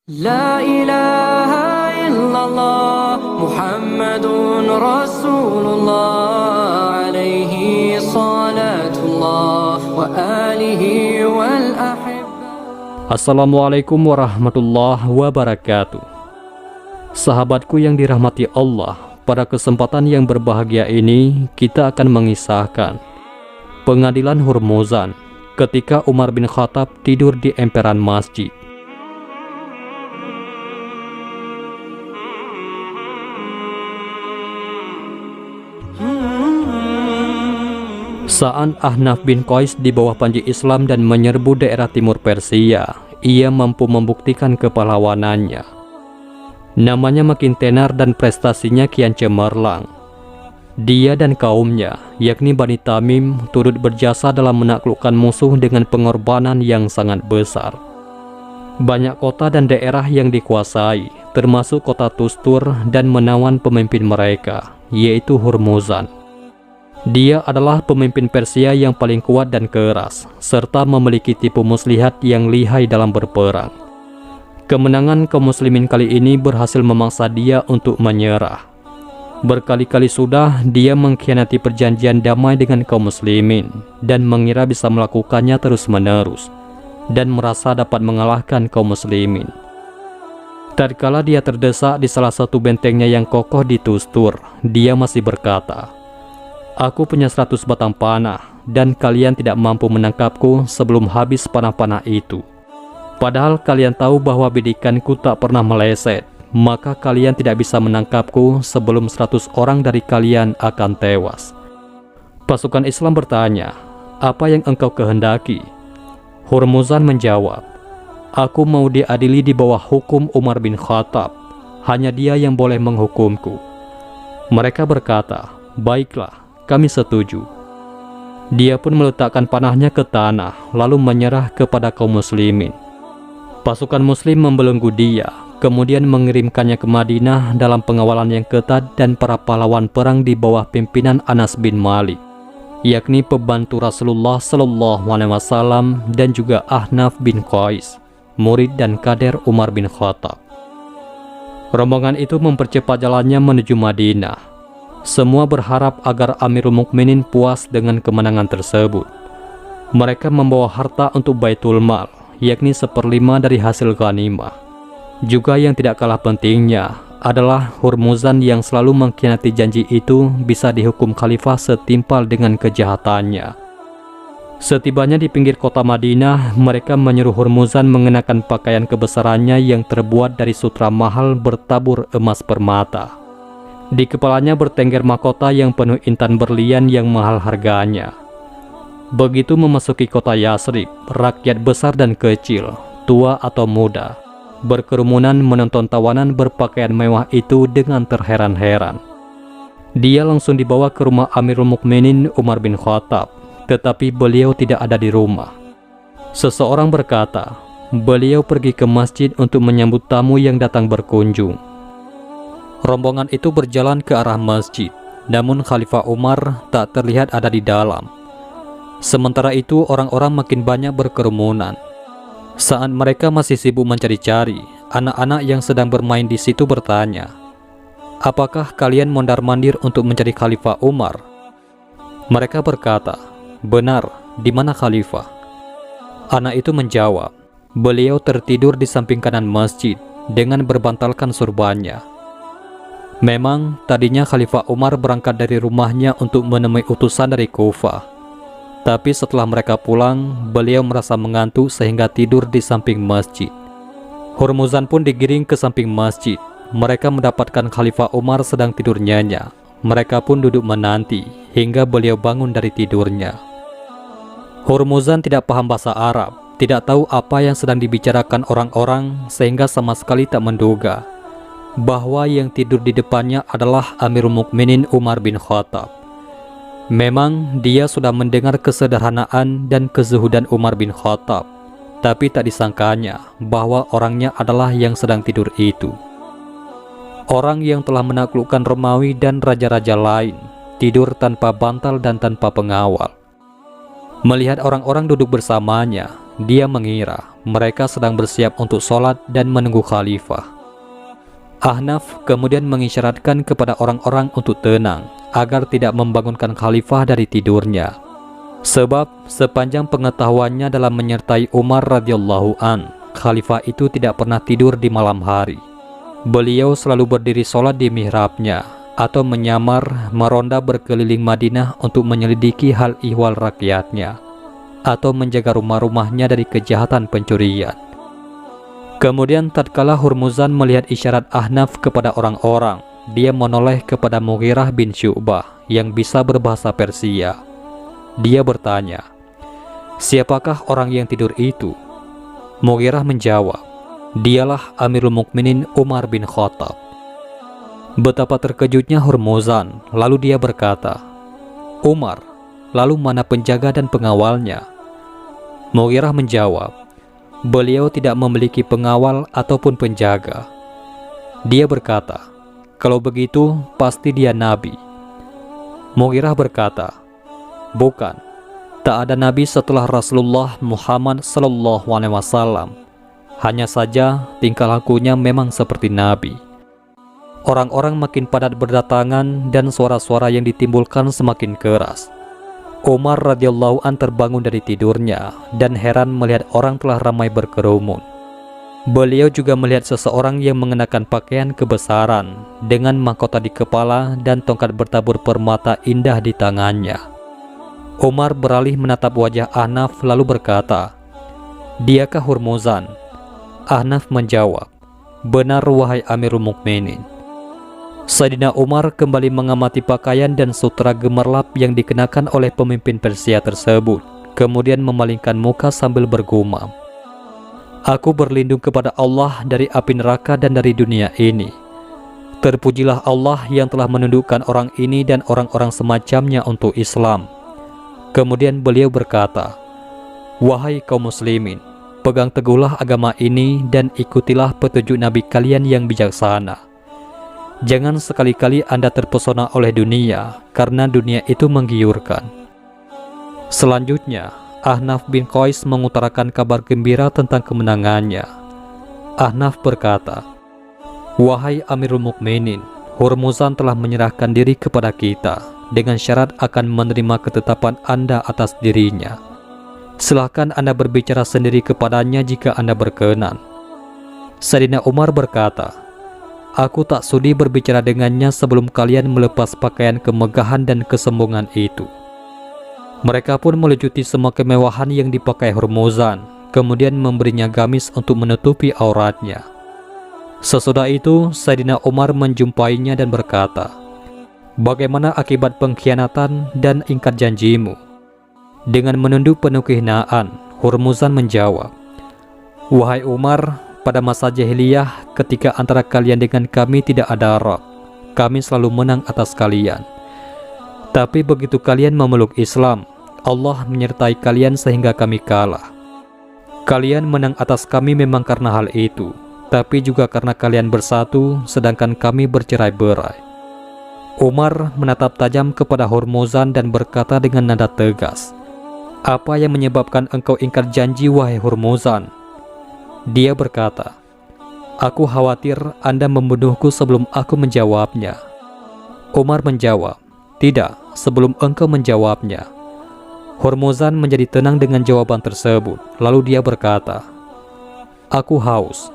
La ilaha illallah Muhammadun Rasulullah alaihi salatullah wa alihi wal ahibba. Assalamualaikum warahmatullahi wabarakatuh. Sahabatku yang dirahmati Allah, pada kesempatan yang berbahagia ini kita akan mengisahkan pengadilan Hurmuzan ketika Umar bin Khattab tidur di emperan masjid. Saat Ahnaf bin Qais di bawah panji Islam dan menyerbu daerah timur Persia, ia mampu membuktikan kepahlawanannya. Namanya makin tenar dan prestasinya kian cemerlang. Dia dan kaumnya, yakni Bani Tamim, turut berjasa dalam menaklukkan musuh dengan pengorbanan yang sangat besar. Banyak kota dan daerah yang dikuasai, termasuk kota Tustur, dan menawan pemimpin mereka, yaitu Hurmuzan. Dia adalah pemimpin Persia yang paling kuat dan keras, serta memiliki tipu muslihat yang lihai dalam berperang. Kemenangan kaum muslimin kali ini berhasil memaksa dia untuk menyerah. Berkali-kali sudah dia mengkhianati perjanjian damai dengan kaum muslimin, dan mengira bisa melakukannya terus-menerus, dan merasa dapat mengalahkan kaum muslimin. Tatkala dia terdesak di salah satu bentengnya yang kokoh di Tustur, dia masih berkata, "Aku punya 100 batang panah, dan kalian tidak mampu menangkapku sebelum habis panah-panah itu. Padahal kalian tahu bahwa bidikanku tak pernah meleset, maka kalian tidak bisa menangkapku sebelum 100 orang dari kalian akan tewas." Pasukan Islam bertanya, "Apa yang engkau kehendaki?" Hurmuzan menjawab, "Aku mau diadili di bawah hukum Umar bin Khattab. Hanya dia yang boleh menghukumku." Mereka berkata, "Baiklah, kami setuju." Dia pun meletakkan panahnya ke tanah, lalu menyerah kepada kaum muslimin. Pasukan muslim membelenggu dia, kemudian mengirimkannya ke Madinah dalam pengawalan yang ketat dan para pahlawan perang di bawah pimpinan Anas bin Malik, yakni pembantu Rasulullah SAW, dan juga Ahnaf bin Qais, murid dan kader Umar bin Khattab. Rombongan itu mempercepat jalannya menuju Madinah. Semua berharap agar Amirul Mukminin puas dengan kemenangan tersebut. Mereka membawa harta untuk Baitul Mal, yakni 1/5 dari hasil ghanimah. Juga yang tidak kalah pentingnya adalah Hurmuzan yang selalu mengkhianati janji itu bisa dihukum khalifah setimpal dengan kejahatannya. Setibanya di pinggir kota Madinah, mereka menyuruh Hurmuzan mengenakan pakaian kebesarannya yang terbuat dari sutra mahal bertabur emas permata. Di kepalanya bertengger mahkota yang penuh intan berlian yang mahal harganya. Begitu memasuki kota Yasrib, rakyat besar dan kecil, tua atau muda, berkerumunan menonton tawanan berpakaian mewah itu dengan terheran-heran. Dia langsung dibawa ke rumah Amirul Mukminin Umar bin Khattab, tetapi beliau tidak ada di rumah. Seseorang berkata, beliau pergi ke masjid untuk menyambut tamu yang datang berkunjung. Rombongan itu berjalan ke arah masjid, namun Khalifah Umar tak terlihat ada di dalam. Sementara itu orang-orang makin banyak berkerumunan. Saat mereka masih sibuk mencari-cari, anak-anak yang sedang bermain di situ bertanya, "Apakah kalian mondar-mandir untuk mencari Khalifah Umar?" Mereka berkata, "Benar, di mana Khalifah?" Anak itu menjawab, "Beliau tertidur di samping kanan masjid dengan berbantalkan surbannya." Memang tadinya Khalifah Umar berangkat dari rumahnya untuk menemui utusan dari Kufah. Tapi setelah mereka pulang, beliau merasa mengantuk sehingga tidur di samping masjid. Hurmuzan pun digiring ke samping masjid. Mereka mendapatkan Khalifah Umar sedang tidur nyenyak. Mereka pun duduk menanti hingga beliau bangun dari tidurnya. Hurmuzan tidak paham bahasa Arab, tidak tahu apa yang sedang dibicarakan orang-orang, sehingga sama sekali tak menduga bahwa yang tidur di depannya adalah Amirul Mukminin Umar bin Khattab. Memang dia sudah mendengar kesederhanaan dan kezuhudan Umar bin Khattab, tapi tak disangkanya bahwa orangnya adalah yang sedang tidur itu. Orang yang telah menaklukkan Romawi dan raja-raja lain, tidur tanpa bantal dan tanpa pengawal. Melihat orang-orang duduk bersamanya, dia mengira mereka sedang bersiap untuk sholat dan menunggu khalifah. Ahnaf kemudian mengisyaratkan kepada orang-orang untuk tenang agar tidak membangunkan khalifah dari tidurnya. Sebab sepanjang pengetahuannya dalam menyertai Umar radhiyallahu an, khalifah itu tidak pernah tidur di malam hari. Beliau selalu berdiri sholat di mihrabnya atau menyamar meronda berkeliling Madinah untuk menyelidiki hal ihwal rakyatnya atau menjaga rumah-rumahnya dari kejahatan pencurian. Kemudian tatkala Hurmuzan melihat isyarat Ahnaf kepada orang-orang, dia menoleh kepada Mughirah bin Syu'bah yang bisa berbahasa Persia. Dia bertanya, "Siapakah orang yang tidur itu?" Mughirah menjawab, "Dialah Amirul Mukminin Umar bin Khattab." Betapa terkejutnya Hurmuzan, lalu dia berkata, "Umar, lalu mana penjaga dan pengawalnya?" Mughirah menjawab, "Beliau tidak memiliki pengawal ataupun penjaga." Dia berkata, "Kalau begitu pasti dia nabi." Mughirah berkata, "Bukan, tak ada nabi setelah Rasulullah Muhammad SAW. Hanya saja tingkah lakunya memang seperti nabi." Orang-orang makin padat berdatangan dan suara-suara yang ditimbulkan semakin keras. Umar radhiyallahu an terbangun dari tidurnya dan heran melihat orang telah ramai berkerumun. Beliau juga melihat seseorang yang mengenakan pakaian kebesaran dengan mahkota di kepala dan tongkat bertabur permata indah di tangannya. Umar beralih menatap wajah Ahnaf lalu berkata, "Diakah Hurmuzan?" Ahnaf menjawab, "Benar wahai Amirul Mukminin." Sayyidina Umar kembali mengamati pakaian dan sutra gemerlap yang dikenakan oleh pemimpin Persia tersebut, kemudian memalingkan muka sambil bergumam, "Aku berlindung kepada Allah dari api neraka dan dari dunia ini. Terpujilah Allah yang telah menundukkan orang ini dan orang-orang semacamnya untuk Islam." Kemudian beliau berkata, "Wahai kaum muslimin, pegang teguhlah agama ini dan ikutilah petunjuk Nabi kalian yang bijaksana. Jangan sekali-kali Anda terpesona oleh dunia, karena dunia itu menggiurkan." Selanjutnya, Ahnaf bin Qais mengutarakan kabar gembira tentang kemenangannya. Ahnaf berkata, "Wahai Amirul Mukminin, Hurmuzan telah menyerahkan diri kepada kita dengan syarat akan menerima ketetapan Anda atas dirinya. Silahkan Anda berbicara sendiri kepadanya jika Anda berkenan." Sayyidina Umar berkata, "Aku tak sudi berbicara dengannya sebelum kalian melepas pakaian kemegahan dan kesombongan itu." Mereka pun melucuti semua kemewahan yang dipakai Hurmuzan, kemudian memberinya gamis untuk menutupi auratnya. Sesudah itu, Sayyidina Umar menjumpainya dan berkata, "Bagaimana akibat pengkhianatan dan ingkar janjimu?" Dengan menunduk penuh kehinaan, Hurmuzan menjawab, "Wahai Umar, pada masa jahiliyah ketika antara kalian dengan kami tidak ada Arab, kami selalu menang atas kalian. Tapi begitu kalian memeluk Islam, Allah menyertai kalian sehingga kami kalah. Kalian menang atas kami memang karena hal itu, tapi juga karena kalian bersatu sedangkan kami bercerai-berai." Umar menatap tajam kepada Hurmuzan dan berkata dengan nada tegas, "Apa yang menyebabkan engkau ingkar janji wahai Hurmuzan?" Dia berkata, "Aku khawatir Anda membunuhku sebelum aku menjawabnya." Umar menjawab, "Tidak, sebelum engkau menjawabnya." Hurmuzan menjadi tenang dengan jawaban tersebut. Lalu dia berkata, "Aku haus."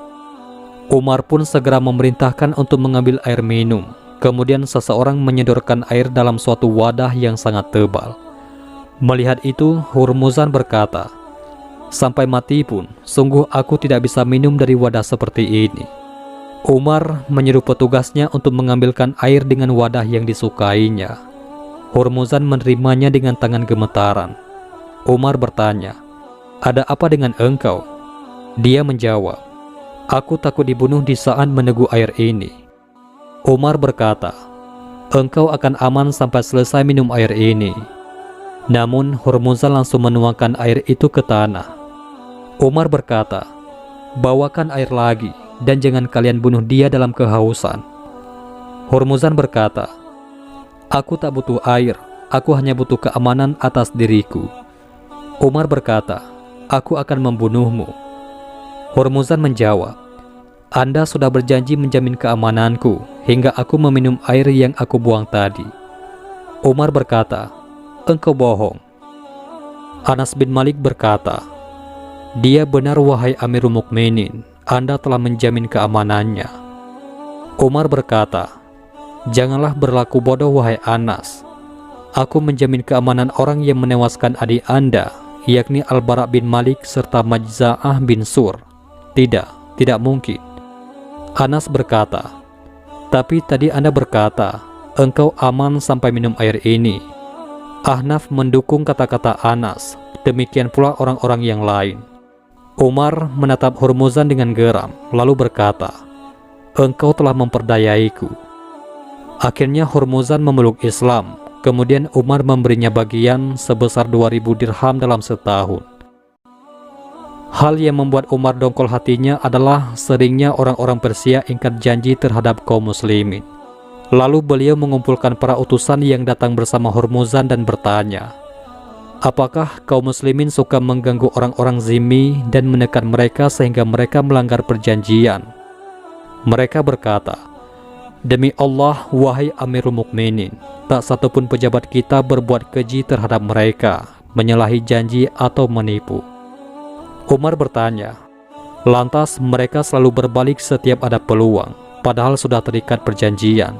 Umar pun segera memerintahkan untuk mengambil air minum. Kemudian seseorang menyodorkan air dalam suatu wadah yang sangat tebal. Melihat itu, Hurmuzan berkata, "Sampai mati pun, sungguh aku tidak bisa minum dari wadah seperti ini." Umar menyuruh petugasnya untuk mengambilkan air dengan wadah yang disukainya. Hurmuzan menerimanya dengan tangan gemetaran. Umar bertanya, "Ada apa dengan engkau?" Dia menjawab, "Aku takut dibunuh di saat meneguk air ini." Umar berkata, "Engkau akan aman sampai selesai minum air ini." Namun Hurmuzan langsung menuangkan air itu ke tanah. Umar berkata, "Bawakan air lagi dan jangan kalian bunuh dia dalam kehausan." Hurmuzan berkata, "Aku tak butuh air, aku hanya butuh keamanan atas diriku." Umar berkata, aku akan membunuhmu. Hormuzan menjawab, Anda sudah berjanji menjamin keamananku hingga aku meminum air yang aku buang tadi. Umar berkata, engkau bohong. Anas bin Malik berkata, dia benar wahai Amirul Mukminin, Anda telah menjamin keamanannya. Umar berkata, janganlah berlaku bodoh wahai Anas. Aku menjamin keamanan orang yang menewaskan adik Anda, yakni Al-Bara' bin Malik serta Majza'ah bin Sur. Tidak mungkin. Anas berkata, tapi tadi Anda berkata, engkau aman sampai minum air ini. Ahnaf mendukung kata-kata Anas, demikian pula orang-orang yang lain. Umar menatap Hormuzan dengan geram, lalu berkata, engkau telah memperdayaiku. Akhirnya Hormuzan memeluk Islam, kemudian Umar memberinya bagian sebesar 2000 dirham dalam setahun. Hal yang membuat Umar dongkol hatinya adalah seringnya orang-orang Persia ingkar janji terhadap kaum muslimin. Lalu beliau mengumpulkan para utusan yang datang bersama Hormuzan dan bertanya, apakah kaum muslimin suka mengganggu orang-orang zimmi dan menekan mereka sehingga mereka melanggar perjanjian? Mereka berkata, demi Allah, wahai Amirul Mukminin, tak satupun pejabat kita berbuat keji terhadap mereka, menyalahi janji atau menipu. Umar bertanya, lantas mereka selalu berbalik setiap ada peluang, padahal sudah terikat perjanjian.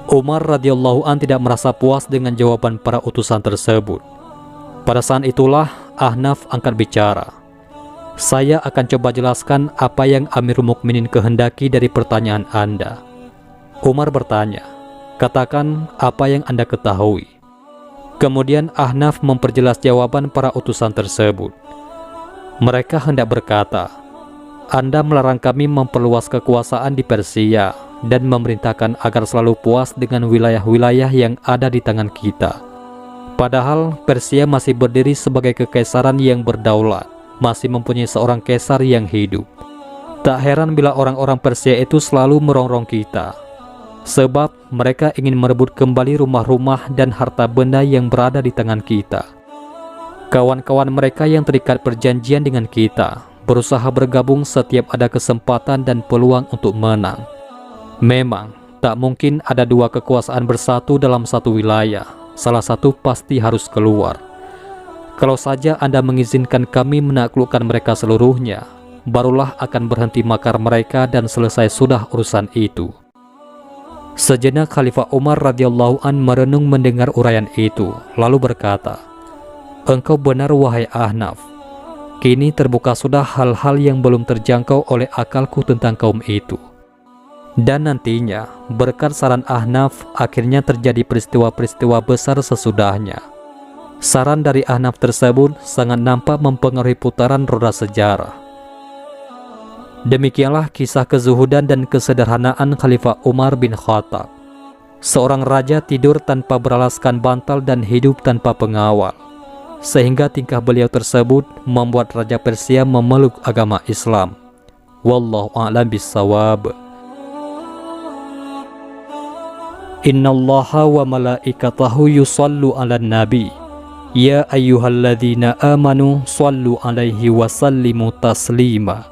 Umar radhiyallahu an tidak merasa puas dengan jawaban para utusan tersebut. Pada saat itulah Ahnaf angkat bicara. Saya akan coba jelaskan apa yang Amirul Mukminin kehendaki dari pertanyaan Anda. Umar bertanya, katakan apa yang Anda ketahui. Kemudian Ahnaf memperjelas jawaban para utusan tersebut. Mereka hendak berkata, Anda melarang kami memperluas kekuasaan di Persia dan memerintahkan agar selalu puas dengan wilayah-wilayah yang ada di tangan kita. Padahal Persia masih berdiri sebagai kekaisaran yang berdaulat, masih mempunyai seorang kaisar yang hidup. Tak heran bila orang-orang Persia itu selalu merongrong kita, sebab mereka ingin merebut kembali rumah-rumah dan harta benda yang berada di tangan kita. Kawan-kawan mereka yang terikat perjanjian dengan kita berusaha bergabung setiap ada kesempatan dan peluang untuk menang. Memang tak mungkin ada dua kekuasaan bersatu dalam satu wilayah. Salah satu pasti harus keluar. Kalau saja Anda mengizinkan kami menaklukkan mereka seluruhnya, barulah akan berhenti makar mereka dan selesai sudah urusan itu. Sejenak Khalifah Umar radhiyallahu an merenung mendengar uraian itu, lalu berkata, engkau benar wahai Ahnaf. Kini terbuka sudah hal-hal yang belum terjangkau oleh akalku tentang kaum itu. Dan nantinya, berkat saran Ahnaf, akhirnya terjadi peristiwa-peristiwa besar sesudahnya. Saran dari Ahnaf tersebut sangat nampak mempengaruhi putaran roda sejarah. Demikianlah kisah kezuhudan dan kesederhanaan Khalifah Umar bin Khattab. Seorang raja tidur tanpa beralaskan bantal dan hidup tanpa pengawal, sehingga tingkah beliau tersebut membuat Raja Persia memeluk agama Islam. Wallahu a'lam bissawab. Innallaha wa malaikatahu yusallu 'alan nabi ya ayyuhalladzina amanu sallu 'alaihi wa sallimu taslima.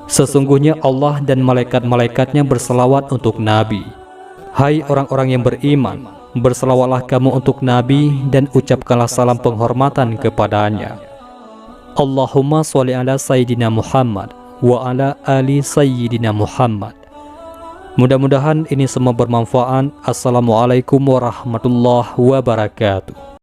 Sesungguhnya Allah dan malaikat-malaikatnya berselawat untuk Nabi. Hai orang-orang yang beriman, berselawatlah kamu untuk Nabi dan ucapkanlah salam penghormatan kepadanya. Allahumma sholli ala sayyidina Muhammad wa ala ali sayyidina Muhammad. Mudah-mudahan ini semua bermanfaat. Assalamualaikum warahmatullahi wabarakatuh.